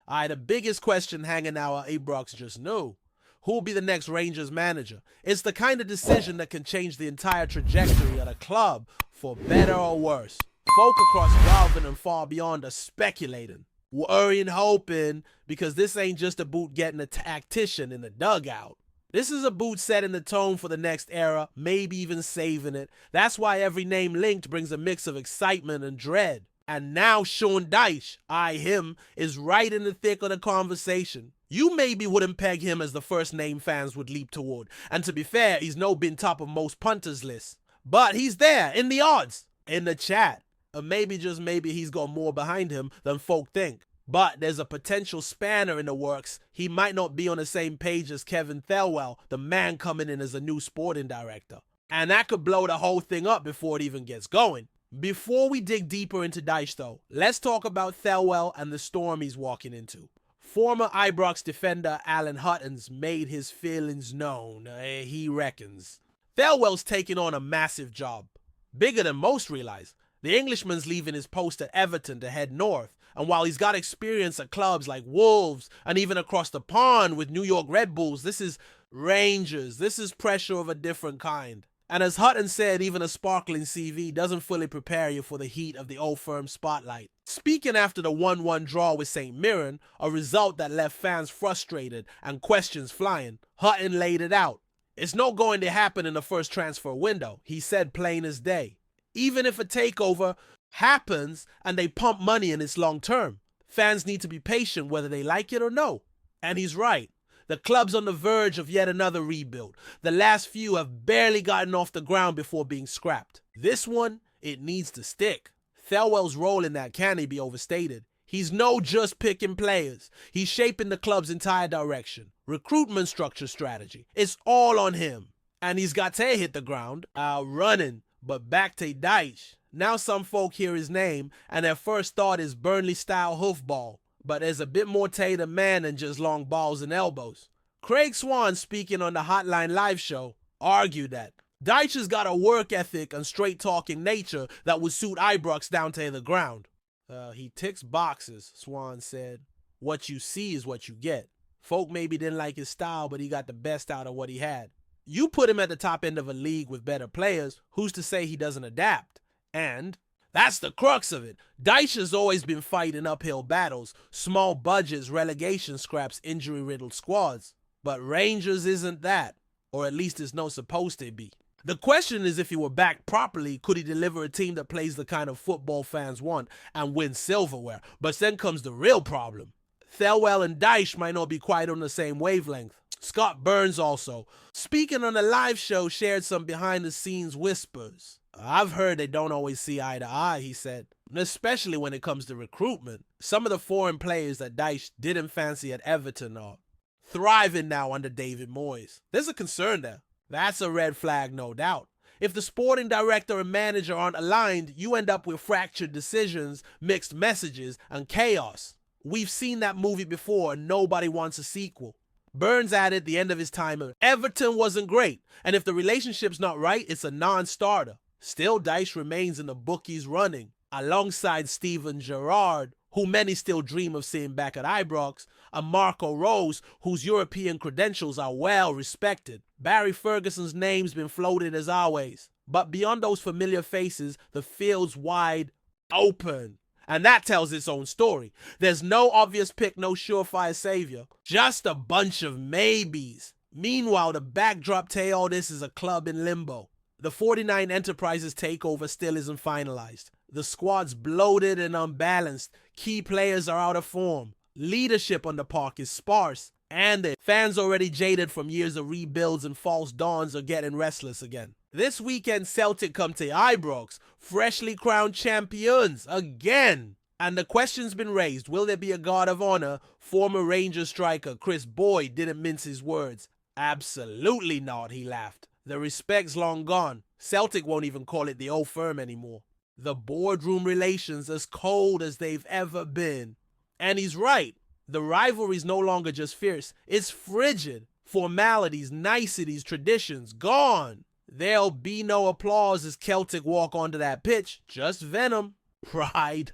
The biggest question hanging out at Ibrox just knew. Who'll be the next Rangers manager? It's the kind of decision that can change the entire trajectory of the club, for better or worse. Folk across Galvin and far beyond are speculating, worrying, hoping, because this ain't just about getting a tactician in the dugout. This is about setting the tone for the next era, maybe even saving it. That's why every name linked brings a mix of excitement and dread. And now Sean Dyche, him, is right in the thick of the conversation. You maybe wouldn't peg him as the first name fans would leap toward. And to be fair, he's no been top of most punters lists. But he's there, in the odds, in the chat. Or maybe, just maybe, he's got more behind him than folk think. But there's a potential spanner in the works. He might not be on the same page as Kevin Felwell, the man coming in as a new sporting director. And that could blow the whole thing up before it even gets going. Before we dig deeper into Dyche though, let's talk about Felwell and the storm he's walking into. Former Ibrox defender Alan Hutton's made his feelings known, he reckons. Felwell's taking on a massive job, bigger than most realize. The Englishman's leaving his post at Everton to head north, and while he's got experience at clubs like Wolves and even across the pond with New York Red Bulls, this is Rangers. This is pressure of a different kind. And as Hutton said, even a sparkling CV doesn't fully prepare you for the heat of the Old Firm spotlight. Speaking after the 1-1 draw with St. Mirren, a result that left fans frustrated and questions flying, Hutton laid it out. It's not going to happen in the first transfer window, he said plain as day. Even if a takeover happens and they pump money in its long term, fans need to be patient whether they like it or no. And he's right. The club's on the verge of yet another rebuild. The last few have barely gotten off the ground before being scrapped. This one, it needs to stick. Felwell's role in that can't be overstated. He's no just picking players. He's shaping the club's entire direction. Recruitment structure strategy. It's all on him. And he's got to hit the ground, running. But back to Dyche. Now some folk hear his name and their first thought is Burnley-style hoofball. But there's a bit more to the man than just long balls and elbows. Craig Swan, speaking on the Hotline Live show, argued that Dyche has got a work ethic and straight-talking nature that would suit Ibrox down to the ground. He ticks boxes, Swan said. What you see is what you get. Folk maybe didn't like his style, but he got the best out of what he had. You put him at the top end of a league with better players, who's to say he doesn't adapt? And that's the crux of it. Dyche has always been fighting uphill battles, small budgets, relegation scraps, injury-riddled squads. But Rangers isn't that, or at least it's not supposed to be. The question is, if he were backed properly, could he deliver a team that plays the kind of football fans want and win silverware? But then comes the real problem. Felwell and Dyche might not be quite on the same wavelength. Scott Burns also, speaking on the live show, shared some behind-the-scenes whispers. I've heard they don't always see eye to eye, he said, especially when it comes to recruitment. Some of the foreign players that Dyche didn't fancy at Everton are thriving now under David Moyes. There's a concern there. That's a red flag, no doubt. If the sporting director and manager aren't aligned, you end up with fractured decisions, mixed messages, and chaos. We've seen that movie before and nobody wants a sequel. Burns added the end of his time at Everton wasn't great, and if the relationship's not right, it's a non-starter. Still, Dyche remains in the bookies running, alongside Steven Gerrard, who many still dream of seeing back at Ibrox, and Marco Rose, whose European credentials are well respected. Barry Ferguson's name's been floated as always. But beyond those familiar faces, the field's wide open. And that tells its own story. There's no obvious pick, no surefire savior. Just a bunch of maybes. Meanwhile, the backdrop to all this is a club in limbo. The 49 Enterprises takeover still isn't finalized. The squad's bloated and unbalanced. Key players are out of form. Leadership on the park is sparse. And the fans already jaded from years of rebuilds and false dawns are getting restless again. This weekend, Celtic come to Ibrox, freshly crowned champions again. And the question's been raised, will there be a guard of honor? Former Rangers striker Chris Boyd didn't mince his words. Absolutely not, he laughed. The respect's long gone. Celtic won't even call it the Old Firm anymore. The boardroom relations as cold as they've ever been. And he's right. The rivalry's no longer just fierce. It's frigid. Formalities, niceties, traditions, gone. There'll be no applause as Celtic walk onto that pitch. Just venom. pride,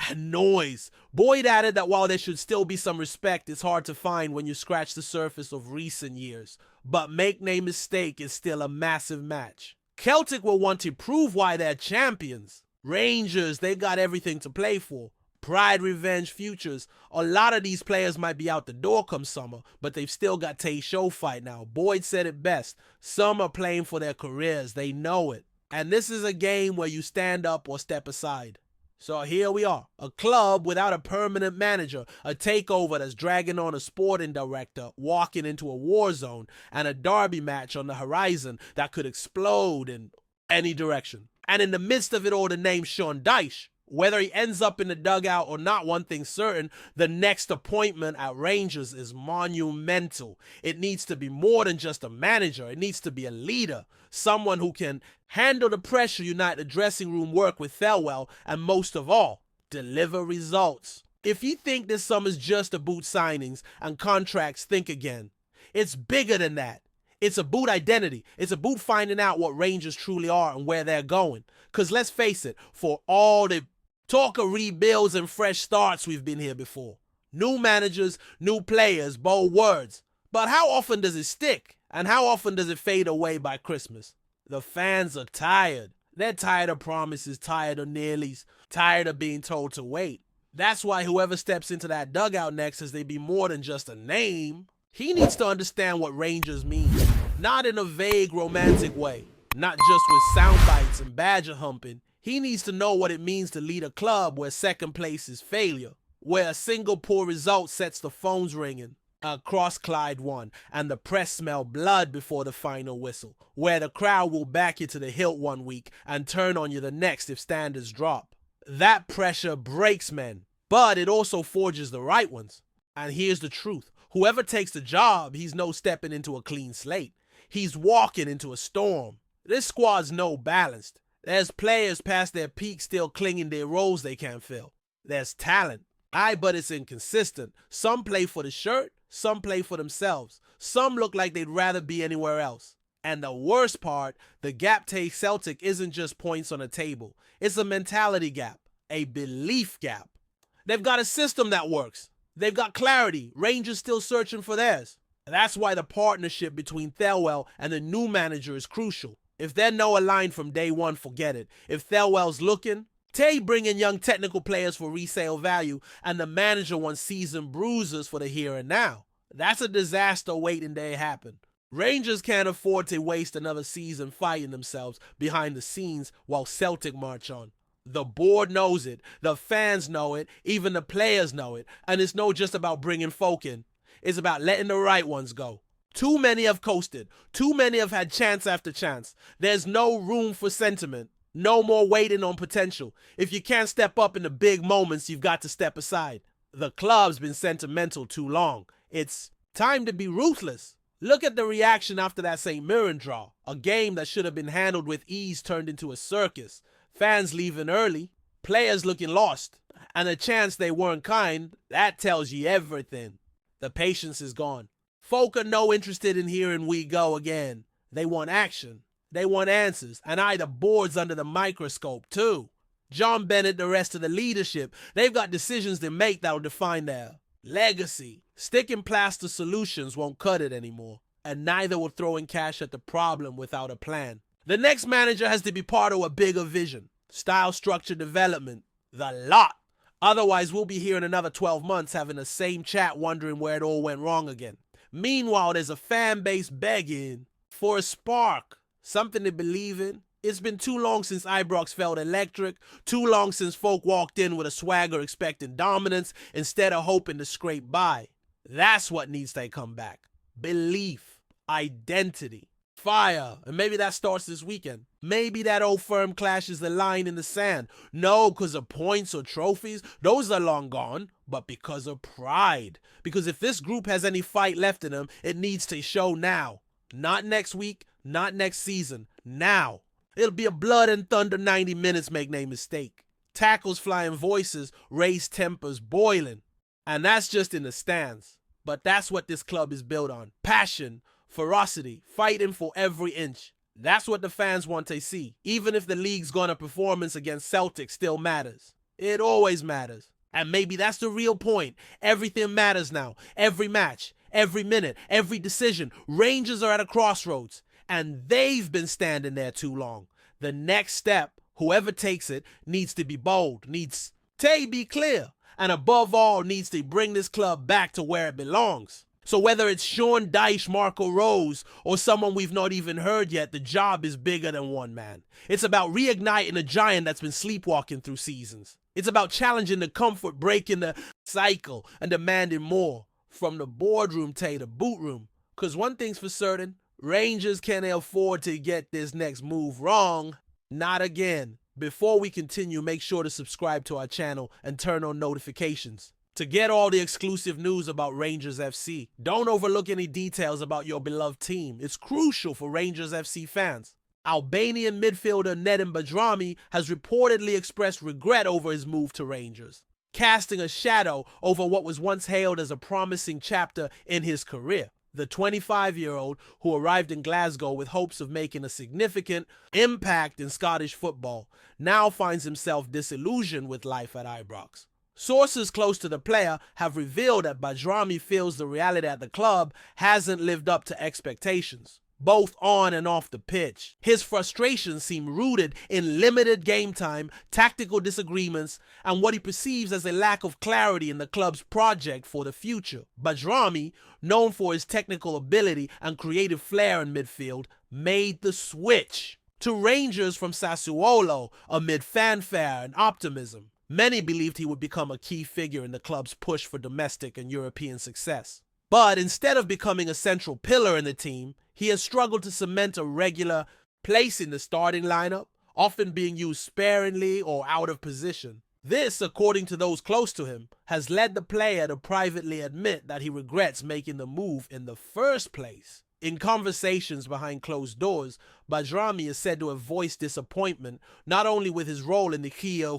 and noise. Boyd added that while there should still be some respect, it's hard to find when you scratch the surface of recent years. But make no mistake, it's still a massive match. Celtic will want to prove why they're champions. Rangers, they got everything to play for. Pride, revenge, futures. A lot of these players might be out the door come summer, but they've still got Tay show fight now. Boyd said it best. Some are playing for their careers. They know it. And this is a game where you stand up or step aside. So here we are, a club without a permanent manager, a takeover that's dragging on a sporting director, walking into a war zone, and a derby match on the horizon that could explode in any direction. And in the midst of it all, the name Sean Dyche. Whether he ends up in the dugout or not, one thing's certain, the next appointment at Rangers is monumental. It needs to be more than just a manager. It needs to be a leader, someone who can handle the pressure, unite the dressing room, work with Felwell, and most of all, deliver results. If you think this summer's just about signings and contracts, think again. It's bigger than that. It's about identity. It's about finding out what Rangers truly are and where they're going. Because let's face it, for all the talk of rebuilds and fresh starts, we've been here before. New managers, new players, bold words. But how often does it stick? And how often does it fade away by Christmas? The fans are tired. They're tired of promises, tired of nearlies, tired of being told to wait. That's why whoever steps into that dugout next says they be more than just a name. He needs to understand what Rangers means. Not in a vague, romantic way. Not just with sound bites and badger humping. He needs to know what it means to lead a club where second place is failure, where a single poor result sets the phones ringing, across Clyde one, and the press smell blood before the final whistle, where the crowd will back you to the hilt one week and turn on you the next if standards drop. That pressure breaks men, but it also forges the right ones. And here's the truth. Whoever takes the job, he's no stepping into a clean slate. He's walking into a storm. This squad's no balanced. There's players past their peak still clinging their roles they can't fill. There's talent. But it's inconsistent. Some play for the shirt, some play for themselves. Some look like they'd rather be anywhere else. And the worst part, the gap to Celtic isn't just points on a table. It's a mentality gap, a belief gap. They've got a system that works. They've got clarity. Rangers still searching for theirs. That's why the partnership between Felwell and the new manager is crucial. If they're no aligned from day one, forget it. If Felwell's looking, Tay bringing young technical players for resale value, and the manager wants seasoned bruisers for the here and now. That's a disaster waiting to happen. Rangers can't afford to waste another season fighting themselves behind the scenes while Celtic march on. The board knows it, the fans know it, even the players know it, and it's not just about bringing folk in. It's about letting the right ones go. Too many have coasted. Too many have had chance after chance. There's no room for sentiment. No more waiting on potential. If you can't step up in the big moments, you've got to step aside. The club's been sentimental too long. It's time to be ruthless. Look at the reaction after that St. Mirren draw. A game that should have been handled with ease turned into a circus. Fans leaving early. Players looking lost. And a chance they weren't kind. That tells you everything. The patience is gone. Folk are no interested in hearing we go again. They want action. They want answers. And the board's under the microscope too. John Bennett, the rest of the leadership, they've got decisions to make that'll define their legacy. Sticking plaster solutions won't cut it anymore. And neither will throwing cash at the problem without a plan. The next manager has to be part of a bigger vision. Style, structure, development. The lot. Otherwise, we'll be here in another 12 months having the same chat wondering where it all went wrong again. Meanwhile, there's a fan base begging for a spark, something to believe in. It's been too long since Ibrox felt electric, too long since folk walked in with a swagger expecting dominance instead of hoping to scrape by. That's what needs to come back. Belief, identity, fire, and maybe that starts this weekend. Maybe that old firm clashes the line in the sand. No, because of points or trophies, those are long gone, but because of pride. Because if this group has any fight left in them, it needs to show now. Not next week, not next season, now. It'll be a blood and thunder 90 minutes, make no mistake. Tackles flying, voices, raised tempers boiling. And that's just in the stands. But that's what this club is built on. Passion, ferocity, fighting for every inch. That's what the fans want to see, even if the league's gonna performance against Celtic still matters. It always matters. And maybe that's the real point. Everything matters now. Every match, every minute, every decision. Rangers are at a crossroads, and they've been standing there too long. The next step, whoever takes it, needs to be bold, needs to be clear, and above all, needs to bring this club back to where it belongs. So whether it's Sean Dyche, Marco Rose, or someone we've not even heard yet, the job is bigger than one man. It's about reigniting a giant that's been sleepwalking through seasons. It's about challenging the comfort, breaking the cycle, and demanding more from the boardroom to the boot room. Because one thing's for certain, Rangers can't afford to get this next move wrong. Not again. Before we continue, make sure to subscribe to our channel and turn on notifications to get all the exclusive news about Rangers FC. Don't overlook any details about your beloved team. It's crucial for Rangers FC fans. Albanian midfielder Nedim Bajrami has reportedly expressed regret over his move to Rangers, casting a shadow over what was once hailed as a promising chapter in his career. The 25-year-old, who arrived in Glasgow with hopes of making a significant impact in Scottish football, now finds himself disillusioned with life at Ibrox. Sources close to the player have revealed that Bajrami feels the reality at the club hasn't lived up to expectations, both on and off the pitch. His frustrations seem rooted in limited game time, tactical disagreements, and what he perceives as a lack of clarity in the club's project for the future. Bajrami, known for his technical ability and creative flair in midfield, made the switch to Rangers from Sassuolo amid fanfare and optimism. Many believed he would become a key figure in the club's push for domestic and European success. But instead of becoming a central pillar in the team, he has struggled to cement a regular place in the starting lineup, often being used sparingly or out of position. This, according to those close to him, has led the player to privately admit that he regrets making the move in the first place. In conversations behind closed doors, Bajrami is said to have voiced disappointment not only with his role in the Kia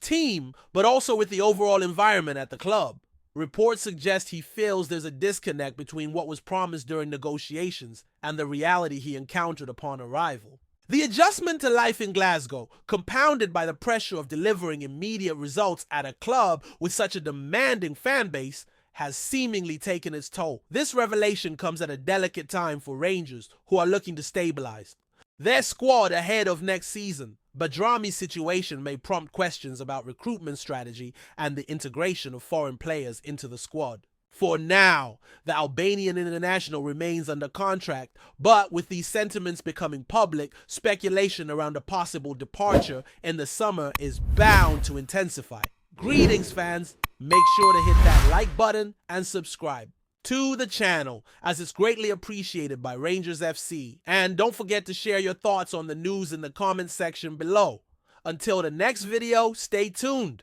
team, but also with the overall environment at the club. Reports suggest he feels there's a disconnect between what was promised during negotiations and the reality he encountered upon arrival. The adjustment to life in Glasgow, compounded by the pressure of delivering immediate results at a club with such a demanding fan base, has seemingly taken its toll. This revelation comes at a delicate time for Rangers, who are looking to stabilize their squad ahead of next season. Bajrami's situation may prompt questions about recruitment strategy and the integration of foreign players into the squad. For now, the Albanian international remains under contract, but with these sentiments becoming public, speculation around a possible departure in the summer is bound to intensify. Greetings, fans. Make sure to hit that like button and subscribe to the channel, as it's greatly appreciated by Rangers FC. And don't forget to share your thoughts on the news in the comment section below. Until the next video, stay tuned.